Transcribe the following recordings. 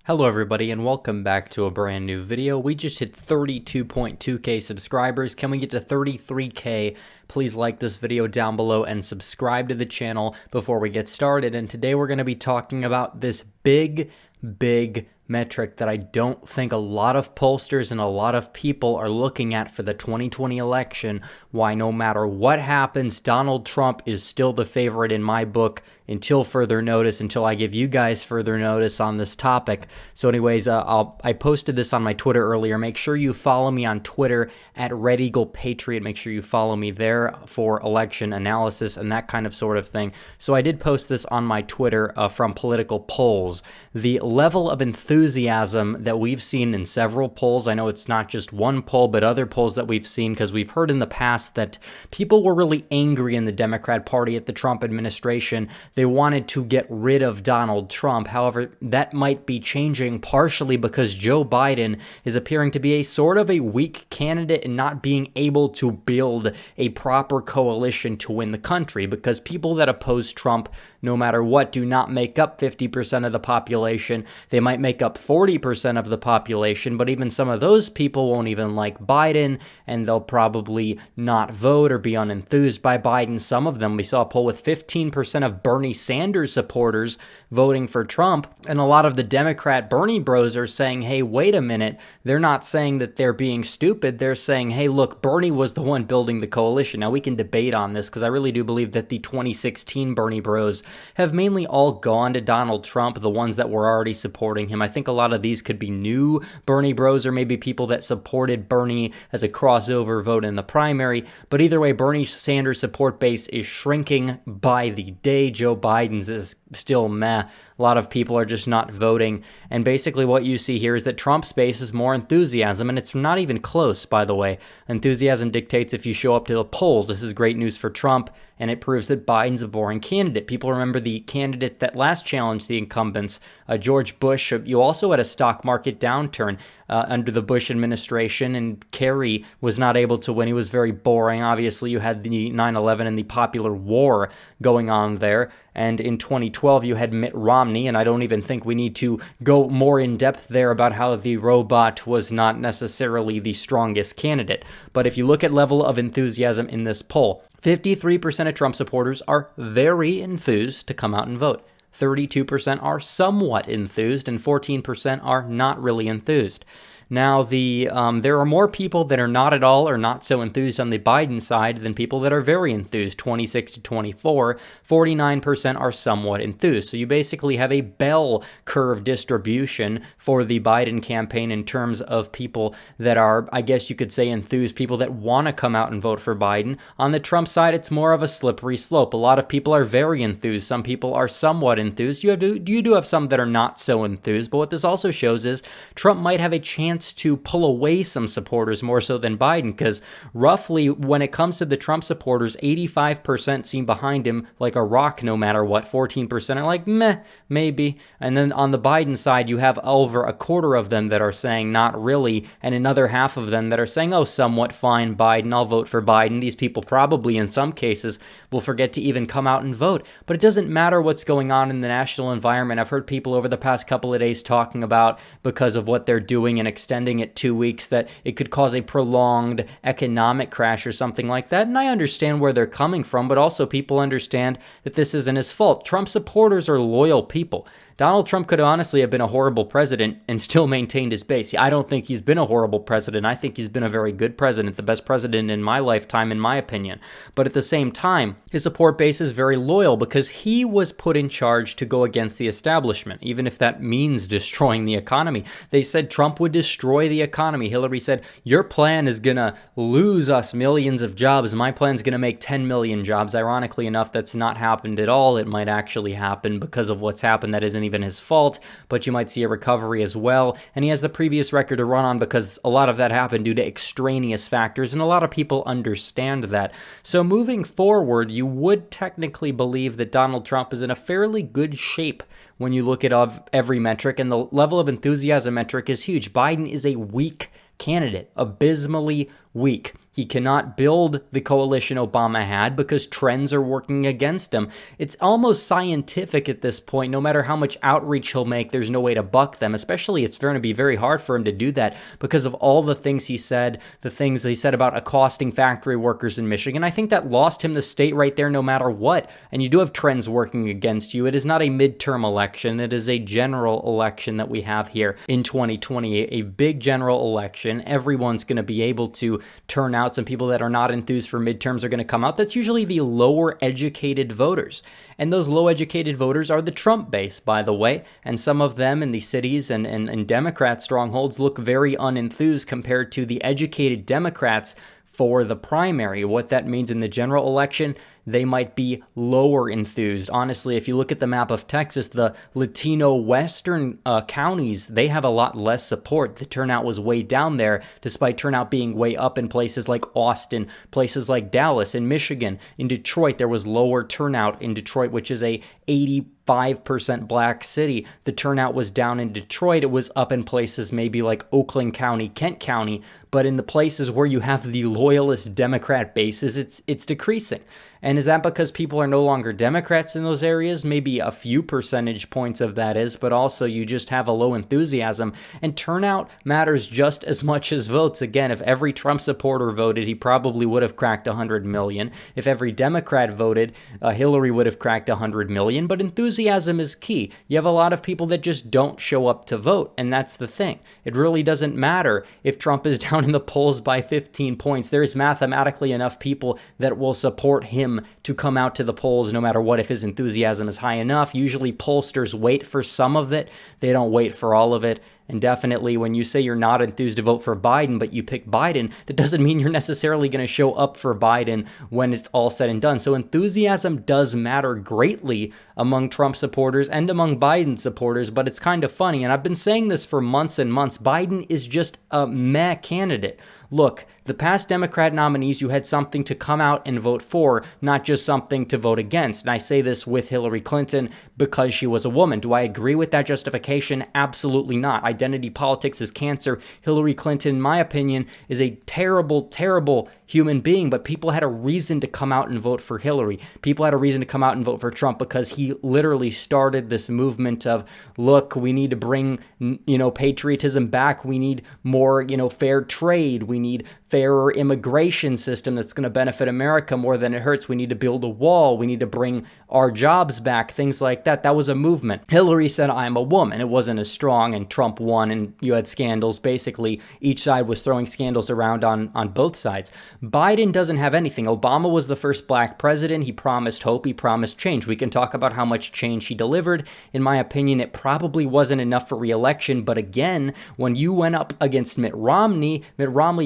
Hello everybody and welcome back to a brand new video. We just hit 32.2k subscribers. Can we get to 33k? Please like this video down below and subscribe to the channel before we get started. And today we're going to be talking about this big metric that I don't think a lot of pollsters and a lot of people are looking at for the 2020 election. Why no matter what happens, Donald Trump is still the favorite in my book until further notice, until I give you guys further notice on this topic. So anyways, I posted this on my Twitter earlier. Make sure you follow me on Twitter at RedEaglePatriot. Make sure you follow me there for election analysis and that kind of sort of thing. So I did post this on my Twitter from political polls. The level of enthusiasm that we've seen in several polls, I know it's not just one poll, but other polls that we've seen, because we've heard in the past that people were really angry in the Democrat Party at the Trump administration. They wanted to get rid of Donald Trump. However, that might be changing partially because Joe Biden is appearing to be a sort of a weak candidate and not being able to build a proper coalition to win the country, because people that oppose Trump, no matter what, do not make up 50% of the population. They might make up 40% of the population, but even some of those people won't even like Biden, and they'll probably not vote or be unenthused by Biden. Some of them, we saw a poll with 15% of Bernie Sanders supporters voting for Trump, and a lot of the Democrat Bernie bros are saying, hey, wait a minute, they're not saying that they're being stupid, they're saying, hey, look, Bernie was the one building the coalition. Now, we can debate on this, because I really do believe that the 2016 Bernie bros have mainly all gone to Donald Trump, the ones that were already supporting him. I think a lot of these could be new Bernie bros, or maybe people that supported Bernie as a crossover vote in the primary. But either way, Bernie Sanders' support base is shrinking by the day. Joe Biden's is still meh. A lot of people are just not voting. And basically what you see here is that Trump's base is more enthusiasm, and it's not even close, by the way. Enthusiasm dictates if you show up to the polls. This is great news for Trump, and it proves that Biden's a boring candidate. People remember the candidates that last challenged the incumbents. George Bush, you also had a stock market downturn under the Bush administration, and Kerry was not able to win. He was very boring. Obviously, you had the 9/11 and the popular war going on there. And in 2012, you had Mitt Romney, and I don't even think we need to go more in depth there about how the robot was not necessarily the strongest candidate. But if you look at level of enthusiasm in this poll, 53% of Trump supporters are very enthused to come out and vote. 32% are somewhat enthused, and 14% are not really enthused. Now, there are more people that are not at all or not so enthused on the Biden side than people that are very enthused, 26 to 24. 49% are somewhat enthused. So you basically have a bell curve distribution for the Biden campaign in terms of people that are, I guess you could say, enthused, people that want to come out and vote for Biden. On the Trump side, it's more of a slippery slope. A lot of people are very enthused. Some people are somewhat enthused. You do have some that are not so enthused. But what this also shows is Trump might have a chance to pull away some supporters more so than Biden, because roughly when it comes to the Trump supporters, 85% seem behind him like a rock no matter what. 14% are like, meh, maybe. And then on the Biden side, you have over a quarter of them that are saying not really, and another half of them that are saying, oh, somewhat fine, Biden, I'll vote for Biden. These people probably in some cases will forget to even come out and vote. But it doesn't matter what's going on in the national environment. I've heard people over the past couple of days talking about, because of what they're doing and extending it 2 weeks, that it could cause a prolonged economic crash or something like that. And I understand where they're coming from, but also people understand that this isn't his fault. Trump supporters are loyal people. Donald Trump could honestly have been a horrible president and still maintained his base. I don't think he's been a horrible president. I think he's been a very good president, the best president in my lifetime, in my opinion. But at the same time, his support base is very loyal because he was put in charge to go against the establishment, even if that means destroying the economy. They said Trump would destroy the economy. Hillary said, your plan is going to lose us millions of jobs. My plan is going to make 10 million jobs. Ironically enough, that's not happened at all. It might actually happen because of what's happened. That isn't even his fault, but you might see a recovery as well. And he has the previous record to run on because a lot of that happened due to extraneous factors, and a lot of people understand that. So moving forward, you would technically believe that Donald Trump is in a fairly good shape when you look at every metric, and the level of enthusiasm metric is huge. Biden is a weak candidate, abysmally weak. He cannot build the coalition Obama had because trends are working against him. It's almost scientific at this point. No matter how much outreach he'll make, there's no way to buck them. Especially, it's going to be very hard for him to do that because of all the things he said, the things he said about accosting factory workers in Michigan. I think that lost him the state right there no matter what. And you do have trends working against you. It is not a midterm election. It is a general election that we have here in 2020, a big general election. Everyone's going to be able to turn out. Some people that are not enthused for midterms are going to come out. That's usually the lower educated voters. And those low educated voters are the Trump base, by the way. And some of them in the cities and Democrat strongholds look very unenthused compared to the educated Democrats for the primary. What that means in the general election, they might be lower enthused. Honestly, if you look at the map of Texas, the Latino western counties, they have a lot less support. The turnout was way down there, despite turnout being way up in places like Austin, places like Dallas, in Michigan. In Detroit, there was lower turnout in Detroit, which is a 85% black city. The turnout was down in Detroit. It was up in places maybe like Oakland County, Kent County, but in the places where you have the loyalist Democrat bases, it's decreasing. And is that because people are no longer Democrats in those areas? Maybe a few percentage points of that is, but also you just have a low enthusiasm. And turnout matters just as much as votes. Again, if every Trump supporter voted, he probably would have cracked 100 million. If every Democrat voted, Hillary would have cracked 100 million. But enthusiasm is key. You have a lot of people that just don't show up to vote, and that's the thing. It really doesn't matter if Trump is down in the polls by 15 points. There is mathematically enough people that will support him to come out to the polls no matter what if his enthusiasm is high enough. Usually pollsters wait for some of it. They don't wait for all of it. And definitely when you say you're not enthused to vote for Biden, but you pick Biden, that doesn't mean you're necessarily going to show up for Biden when it's all said and done. So enthusiasm does matter greatly among Trump supporters and among Biden supporters, but it's kind of funny. And I've been saying this for months and months. Biden is just a meh candidate. Look, the past Democrat nominees, you had something to come out and vote for, not just something to vote against. And I say this with Hillary Clinton because she was a woman. Do I agree with that justification? Absolutely not. Identity politics is cancer. Hillary Clinton, in my opinion, is a terrible, terrible human being, but people had a reason to come out and vote for Hillary. People had a reason to come out and vote for Trump because he literally started this movement of, look, we need to bring, patriotism back. We need more, fair trade. We need fairer immigration system that's going to benefit America more than it hurts. We need to build a wall. We need to bring our jobs back, things like that. That was a movement. Hillary said, I'm a woman. It wasn't as strong, and Trump won, and you had scandals. Basically, each side was throwing scandals around on both sides. Biden doesn't have anything. Obama was the first black president. He promised hope. He promised change. We can talk about how much change he delivered. In my opinion, it probably wasn't enough for re-election. But again, when you went up against Mitt Romney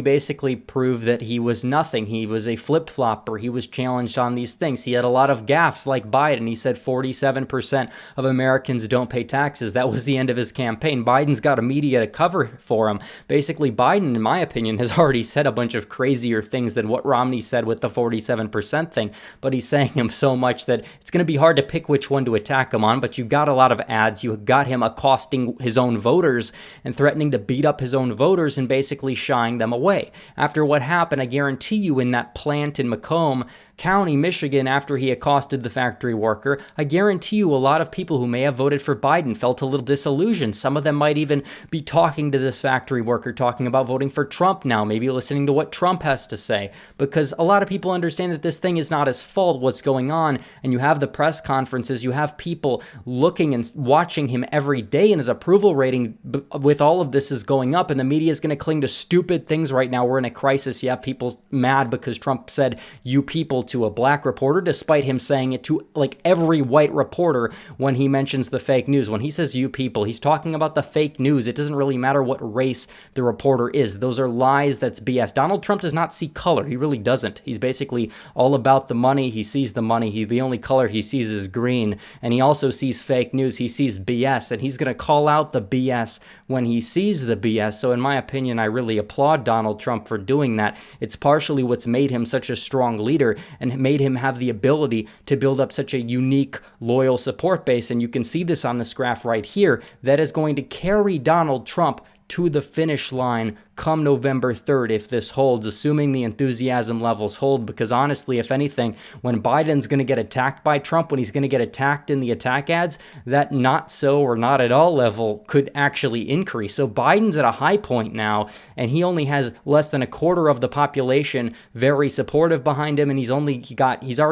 basically proved that he was nothing. He was a flip-flopper. He was challenged on these things. He had a lot of gaffes like Biden. He said 47% of Americans don't pay taxes. That was the end of his campaign. Biden's got a media to cover for him. Basically, Biden, in my opinion, has already said a bunch of crazier things than what Romney said with the 47% thing, but he's saying him so much that it's going to be hard to pick which one to attack him on. But you got a lot of ads. You got him accosting his own voters and threatening to beat up his own voters and basically shying them away. After what happened, I guarantee you, in that plant in Macomb County, Michigan, after he accosted the factory worker, I guarantee you a lot of people who may have voted for Biden felt a little disillusioned. Some of them might even be talking to this factory worker, talking about voting for Trump now, maybe listening to what Trump has to say, because a lot of people understand that this thing is not his fault, what's going on, and you have the press conferences, you have people looking and watching him every day, and his approval rating with all of this is going up, and the media is going to cling to stupid things right now. We're in a crisis. You have people mad because Trump said, you people, to a black reporter, despite him saying it to like every white reporter when he mentions the fake news. When he says you people, he's talking about the fake news. It doesn't really matter what race the reporter is. Those are lies. That's BS. Donald Trump does not see color. He really doesn't. He's basically all about the money. He sees the money. The only color he sees is green. And he also sees fake news. He sees BS, and he's going to call out the BS when he sees the BS. So in my opinion, I really applaud Donald Trump for doing that. It's partially what's made him such a strong leader and made him have the ability to build up such a unique, loyal support base. And you can see this on this graph right here. That is going to carry Donald Trump to the finish line come November 3rd if this holds, assuming the enthusiasm levels hold. Because honestly, if anything, when Biden's going to get attacked by Trump, when he's going to get attacked in the attack ads, that not so or not at all level could actually increase. So Biden's at a high point now, and he only has less than a quarter of the population very supportive behind him, and he's already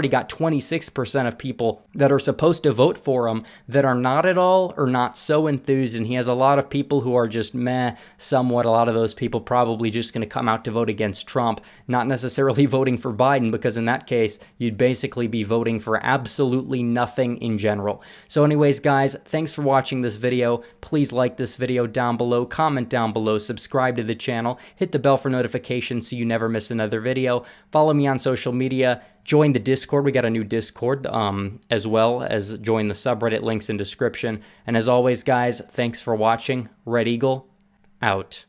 got 26% of people that are supposed to vote for him that are not at all or not so enthused, and he has a lot of people who are just meh somewhat. A lot of those people probably just going to come out to vote against Trump, not necessarily voting for Biden, because in that case, you'd basically be voting for absolutely nothing in general. So anyways, guys, thanks for watching this video. Please like this video down below, comment down below, subscribe to the channel, hit the bell for notifications so you never miss another video. Follow me on social media. Join the Discord. We got a new Discord, as well as join the subreddit, links in description. And as always, guys, thanks for watching. Red Eagle, out.